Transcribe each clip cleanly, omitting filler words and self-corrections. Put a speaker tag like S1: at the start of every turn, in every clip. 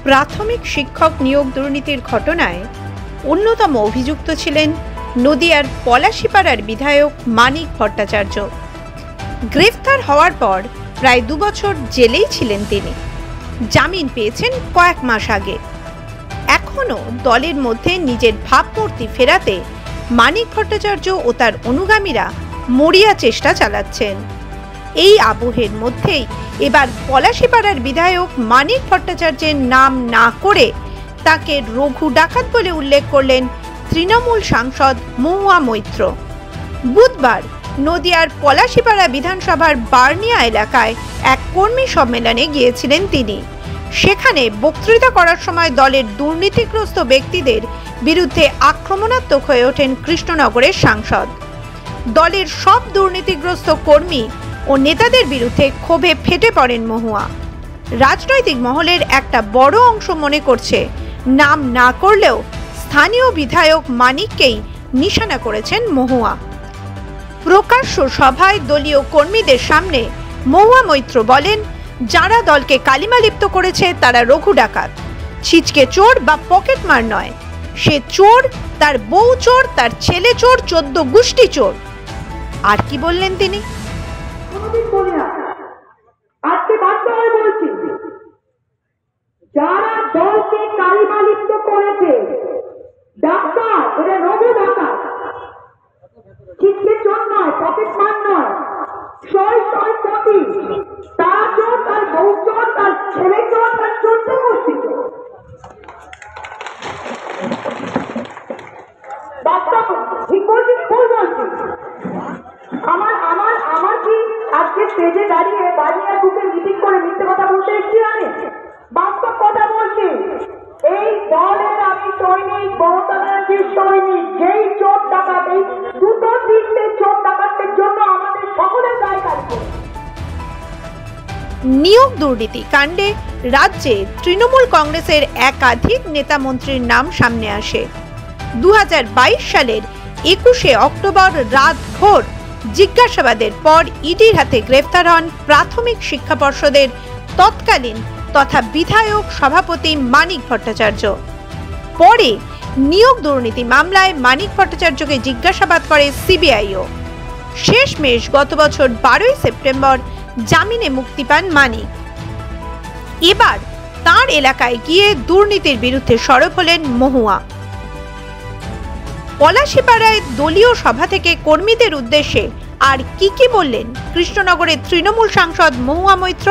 S1: প্রাথমিক শিক্ষক নিয়োগ দুর্নীতির ঘটনায় অন্যতম অভিযুক্ত ছিলেন নদিয়ার পলাশীপাড়ার বিধায়ক মানিক ভট্টাচার্য। গ্রেফতার হওয়ার পর প্রায় 2 বছর জেলেই ছিলেন তিনি। জামিন পেয়েছেন কয়েক মাস আগে। এখনও দলের মধ্যে নিজের ভাবমূর্তি ফেরাতে মানিক ভট্টাচার্য ও তার অনুগামীরা মরিয়া চেষ্টা চালাচ্ছেন। এই আবহের মধ্যেই এবার পলাশীপাড়ার বিধায়ক মানিক ভট্টাচার্যের নাম না করে তাকে রঘু ডাকাত বলে উল্লেখ করলেন তৃণমূল সাংসদ মহুয়া মৈত্র। বুধবার নদিয়ার পলাশীপাড়া বিধানসভার বার্নিয়া এলাকায় এক কর্মী সম্মেলনে গিয়েছিলেন তিনি। সেখানে বক্তৃতা করার সময় দলের দুর্নীতিগ্রস্ত ব্যক্তিদের বিরুদ্ধে আক্রমণাত্মক হয়ে ওঠেন কৃষ্ণনগরের সাংসদ। দলের সব দুর্নীতিগ্রস্ত কর্মী ও নেতাদের বিরুদ্ধে ক্ষোভে ফেটে পড়েন মহুয়া। রাজনৈতিক মহলের একটা বড় অংশ মনে করছে নাম না করলেও স্থানীয় বিধায়ক মানিককেই নিশানা করেছেন মহুয়া। প্রকাশ্য সভায় দলীয় কর্মীদের সামনে মহুয়া মৈত্র বলেন, যারা দলকে কালিমালিপ্ত করেছে তারা রঘু ডাকাত, ছিচকে চোর বা পকেটমার নয়। সে চোর, তার বউ চোর, তার ছেলে চোর, 14 গোষ্ঠী চোর। আর কি বললেন তিনি?
S2: আজকে বাধ্য হয়ে বলছি, যারা দলকে কালিমালিপ্ত করেছে ডাক্তার, এরা রঘু ডাকাত, ছিচকে চোর নয়, পকেটমার নয়, 100 কোটি। তার চোর, তার বউ চোর, তার ছেলে চোর, তার 14 গোষ্ঠী চোর। বাস্তব ঠিক বলছি, ভুল বলছি? আমার কি আজকে স্টেজে দাঁড়িয়ে বাড়িয়ে বুকে মিটিং করে মিথ্যে কথা বলতে এসেছি? আমি বাস্তব কথা বলছি। এই দলের আমি সৈনিক, মমতা ব্যানার্জির সৈনিক। যেই চোর ডাকাত, এই 2-3টে চোর ডাকাতের জন্য আমাদের সকলের দায় কাটবে।
S1: নিয়োগ দুর্নীতি কাণ্ডে রাজ্যে তৃণমূল কংগ্রেসের একাধিক নেতা মন্ত্রীর নাম সামনে আসে। 2022 সালের 21শে অক্টোবর রাতভর জিজ্ঞাসাবাদের পর ইডির হাতে গ্রেফতার হন প্রাথমিক শিক্ষা পর্ষদের তৎকালীন তথা বিধায়ক সভাপতি মানিক ভট্টাচার্য। পরে নিয়োগ দুর্নীতি মামলায় মানিক ভট্টাচার্যকে জিজ্ঞাসাবাদ করে সিবিআইও। শেষমেশ গত বছর 12ই সেপ্টেম্বর জামিনে মুক্তি পান মানিক। এবার তার এলাকায় গিয়ে দুর্নীতির বিরুদ্ধে সরব হলেন মহুয়া। পলাশীপাড়ায় দলীয় সভা থেকে কর্মীদের উদ্দেশ্যে আর কি বললেন কৃষ্ণনগরের তৃণমূল সাংসদ মহুয়া মৈত্র?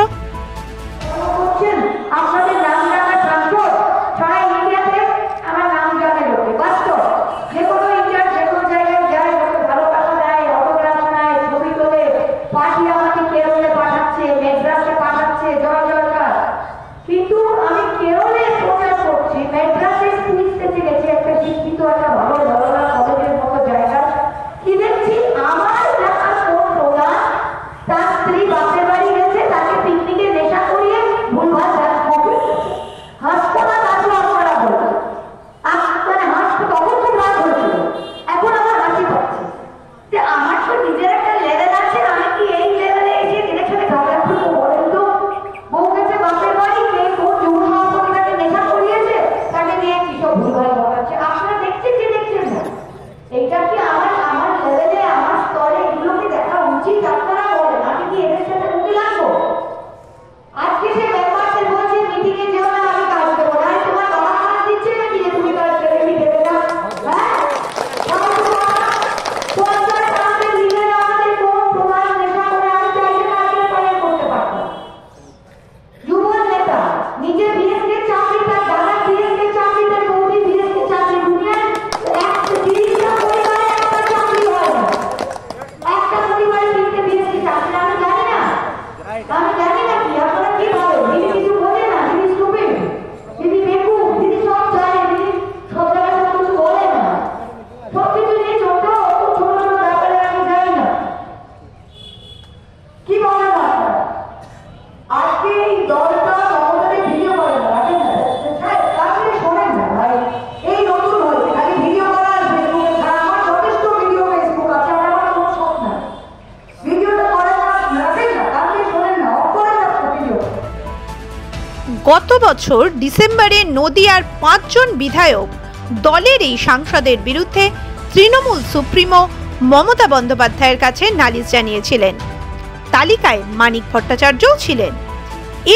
S1: গত বছর ডিসেম্বরে নদিয়ার 5 জন বিধায়ক দলের এই সাংসদের বিরুদ্ধে তৃণমূল সুপ্রিমো মমতা বন্দ্যোপাধ্যায়ের কাছে নালিশ জানিয়েছিলেন। তালিকায় মানিক ভট্টাচার্যও ছিলেন।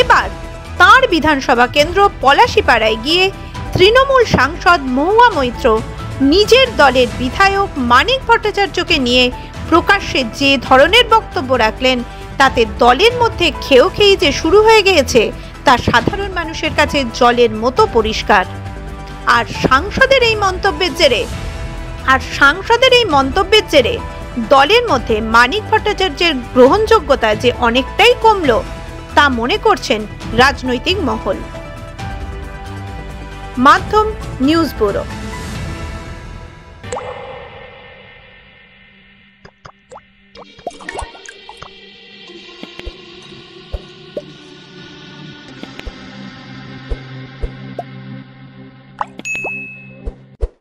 S1: এবার তাঁর বিধানসভা কেন্দ্র পলাশীপাড়ায় গিয়ে তৃণমূল সাংসদ মহুয়া মৈত্র নিজের দলের বিধায়ক মানিক ভট্টাচার্যকে নিয়ে প্রকাশ্যে যে ধরনের বক্তব্য রাখলেন, তাতে দলের মধ্যে খেয়েই যে শুরু হয়ে গিয়েছে তা সাধারণ মানুষের কাছে জলের মতো পরিষ্কার। আর সাংসদের এই মন্তব্যের জেরে দলের মধ্যে মানিক ভট্টাচার্যের গ্রহণযোগ্যতা যে অনেকটাই কমল তা মনে করছেন রাজনৈতিক মহল। মাধ্যম নিউজ ব্যুরো।